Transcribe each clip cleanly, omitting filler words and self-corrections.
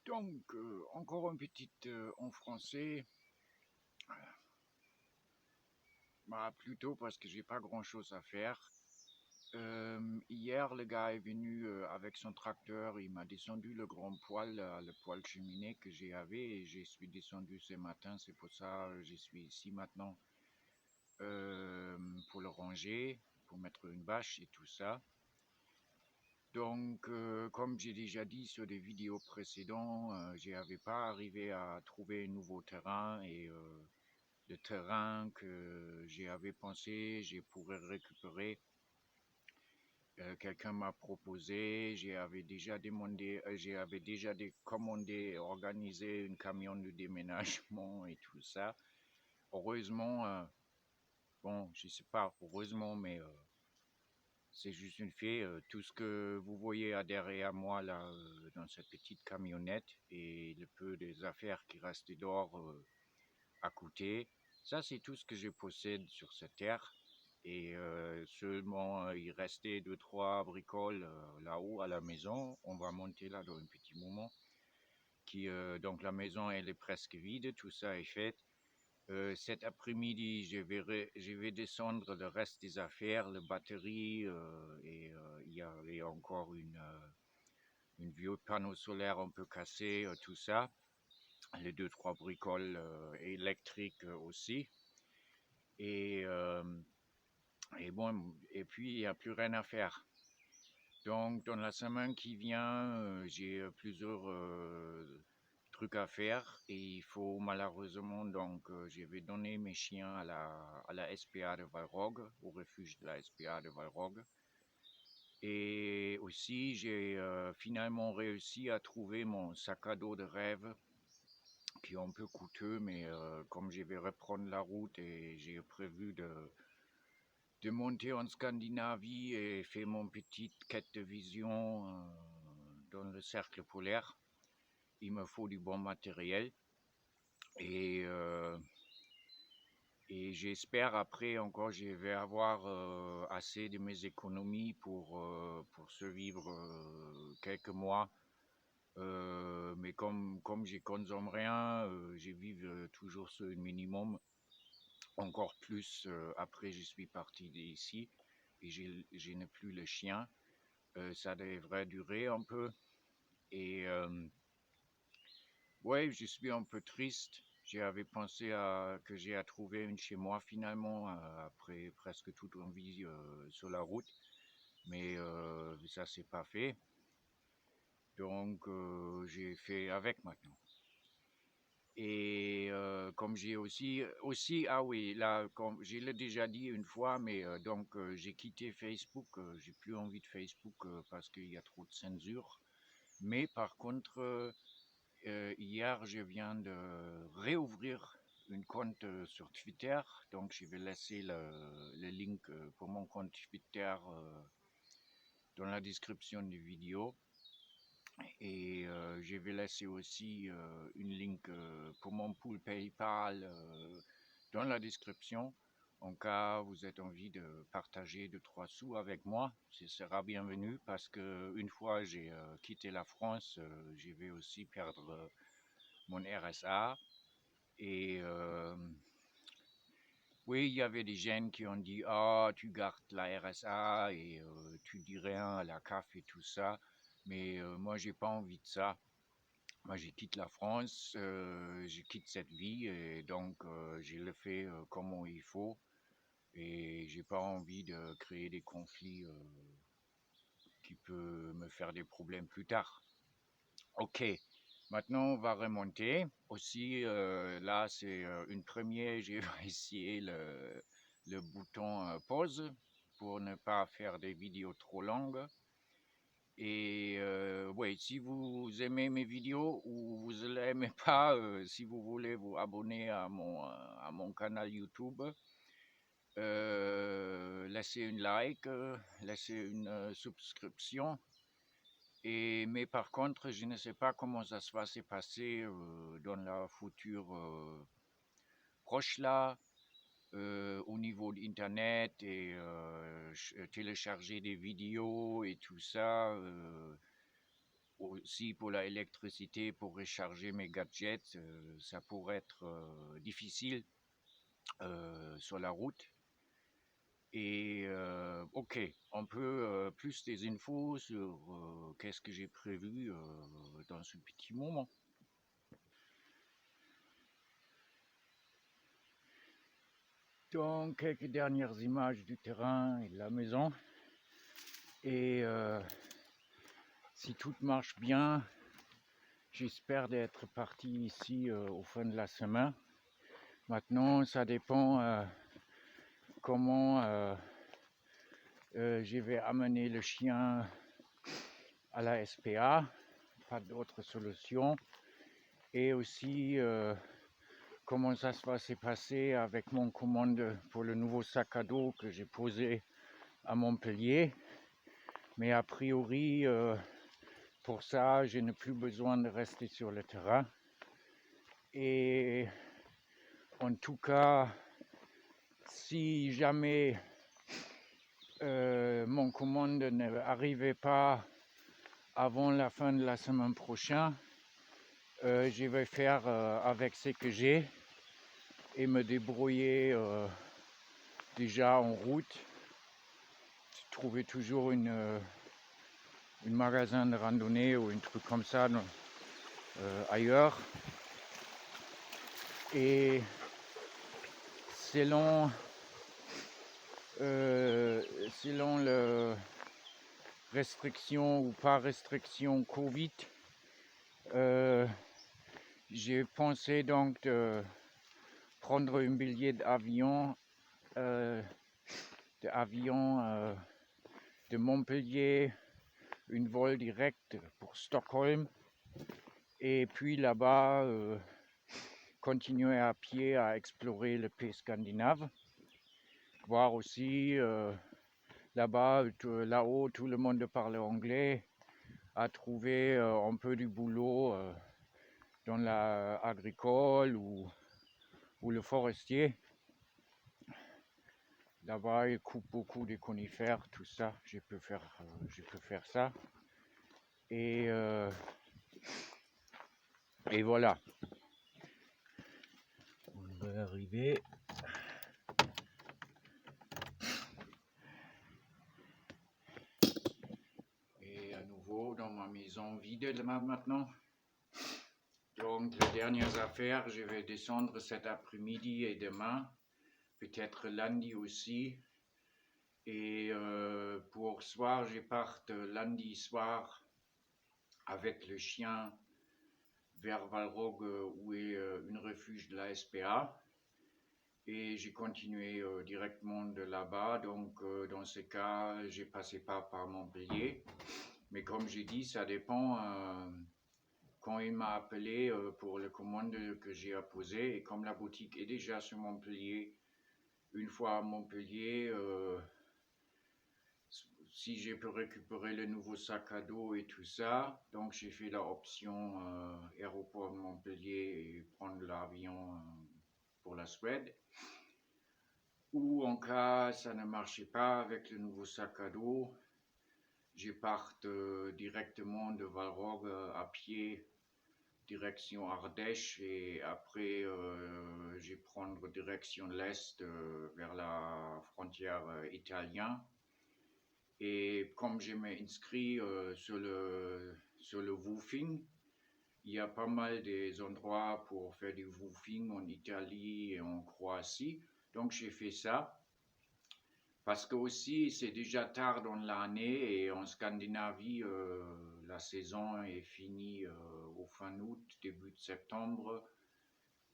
Donc, encore un petit en français. Plutôt parce que j'ai pas grand chose à faire. Hier, le gars est venu avec son tracteur. Il m'a descendu le grand poêle, le poêle cheminée que j'avais, et je suis descendu ce matin. C'est pour ça que je suis ici maintenant pour le ranger, pour mettre une bâche et tout ça. Donc, comme j'ai déjà dit sur des vidéos précédentes, je n'avais pas arrivé à trouver un nouveau terrain, et le terrain que j'avais pensé, je pourrais récupérer. Quelqu'un m'a proposé, j'avais déjà commandé, organisé un camion de déménagement et tout ça. Heureusement, bon, je sais pas, heureusement, mais c'est juste une fait. Tout ce que vous voyez derrière moi là, dans cette petite camionnette, et le peu des affaires qui restent dehors à côté, ça c'est tout ce que je possède sur cette terre. Et seulement il restait 2-3 bricoles là-haut à la maison. On va monter là dans un petit moment. Donc la maison elle est presque vide, tout ça est fait. Cet après-midi, je vais descendre le reste des affaires, la batterie, et il y avait encore une vieux panneau solaire un peu cassé, tout ça. Les 2-3 bricoles électriques aussi. Et, euh, et bon, et puis il n'y a plus rien à faire. Donc dans la semaine qui vient, j'ai plusieurs trucs à faire, et il faut malheureusement, donc je vais donner mes chiens à la SPA de Valrogue, au refuge de la SPA de Valrogue. Et aussi j'ai finalement réussi à trouver mon sac à dos de rêve, qui est un peu coûteux, mais comme je vais reprendre la route et j'ai prévu de monter en Scandinavie et faire mon petite quête de vision dans le cercle polaire, il me faut du bon matériel. Et, euh, et j'espère après encore, je vais avoir assez de mes économies pour survivre quelques mois. Mais comme je consomme rien, je vis toujours sur un minimum. Encore plus après je suis parti d'ici et je n'ai plus le chien. Ça devrait durer un peu. Et ouais, je suis un peu triste. J'avais pensé que j'ai à trouver une chez moi finalement, après presque toute une vie sur la route. Mais ça s'est pas fait. Donc j'ai fait avec maintenant. Et comme j'ai aussi, ah oui, là, comme je l'ai déjà dit une fois, mais donc j'ai quitté Facebook. J'ai plus envie de Facebook parce qu'il y a trop de censure. Mais par contre, hier, je viens de réouvrir une compte sur Twitter, donc je vais laisser le link pour mon compte Twitter dans la description du vidéo. Et je vais laisser aussi une link pour mon pool PayPal dans la description. En cas vous êtes envie de partager 2-3 sous avec moi, ce sera bienvenu, parce que une fois j'ai quitté la France, je vais aussi perdre mon RSA. Et oui, il y avait des jeunes qui ont dit: «Ah, tu gardes la RSA et tu dis rien à la CAF et tout ça.» Mais moi, j'ai pas envie de ça. Moi, je quitte la France, je quitte cette vie, et donc je le fais comme il faut. Et j'ai pas envie de créer des conflits qui peuvent me faire des problèmes plus tard. Ok, maintenant on va remonter. Aussi, là c'est une première, je vais essayer le bouton pause pour ne pas faire des vidéos trop longues. Et ouais, si vous aimez mes vidéos ou vous ne les aimez pas, si vous voulez vous abonner à mon canal YouTube, laissez une like, laissez une subscription. Mais par contre, je ne sais pas comment ça va se passer dans la future proche là, au niveau d'Internet, et télécharger des vidéos et tout ça. aussi pour l'électricité, pour recharger mes gadgets, ça pourrait être difficile sur la route. Et ok, on peut plus des infos sur qu'est-ce que j'ai prévu dans ce petit moment. Donc, quelques dernières images du terrain et de la maison. Et si tout marche bien, j'espère d'être parti ici au fin de la semaine. Maintenant, ça dépend comment je vais amener le chien à la SPA. Pas d'autre solution. Et aussi comment ça va se passer avec mon commande pour le nouveau sac à dos que j'ai posé à Montpellier. Mais a priori, pour ça, je n'ai plus besoin de rester sur le terrain. Et en tout cas, si jamais mon commande n'arrivait pas avant la fin de la semaine prochaine, je vais faire avec ce que j'ai et me débrouiller déjà en route. Trouver toujours un magasin de randonnée ou un truc comme ça ailleurs. Et selon le restriction ou pas restriction Covid, j'ai pensé donc de prendre un billet d'avion de Montpellier, une vol direct pour Stockholm, et puis là-bas continuer à pied à explorer le pays scandinave, voir aussi là-bas, là-haut, tout le monde parle anglais, à trouver un peu du boulot dans l'agricole ou le forestier. Là-bas, ils coupent beaucoup de conifères, tout ça. Je peux faire ça. Et voilà. On va arriver. Et à nouveau dans ma maison vide maintenant. Donc les dernières affaires, je vais descendre cet après-midi et demain, peut-être lundi aussi. Et pour soir, je parte lundi soir avec le chien vers Valrog où est une refuge de la SPA. Et j'ai continué directement de là-bas. Donc dans ce cas, j'ai passé pas par Montpellier. Mais comme j'ai dit, ça dépend quand il m'a appelé pour la commande que j'ai apposée. Et comme la boutique est déjà sur Montpellier, une fois à Montpellier, si je peux récupérer le nouveau sac à dos et tout ça, donc j'ai fait l'option aéroport de Montpellier et prendre l'avion pour la Suède. Ou en cas ça ne marchait pas avec le nouveau sac à dos, je parte directement de Valrog à pied direction Ardèche et après je vais prendre direction l'est vers la frontière italienne. Et comme je m'ai inscrit sur le woofing, il y a pas mal des endroits pour faire du woofing en Italie et en Croatie. Donc j'ai fait ça. Parce que aussi c'est déjà tard dans l'année et en Scandinavie, la saison est finie au fin août, début de septembre.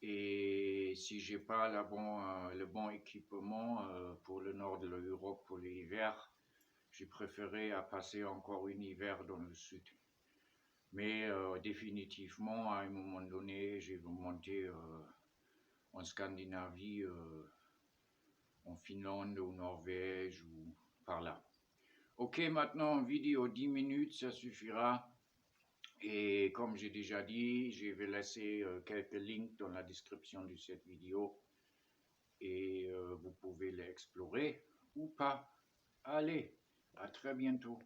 Et si j'ai pas le bon équipement pour le nord de l'Europe pour l'hiver, j'ai préféré à passer encore un hiver dans le sud. Mais définitivement, à un moment donné, je vais monter en Scandinavie, en Finlande ou Norvège ou par là. Ok, maintenant en vidéo 10 minutes, ça suffira. Et comme j'ai déjà dit, je vais laisser quelques links dans la description de cette vidéo. Et vous pouvez l'explorer ou pas. Allez, à très bientôt.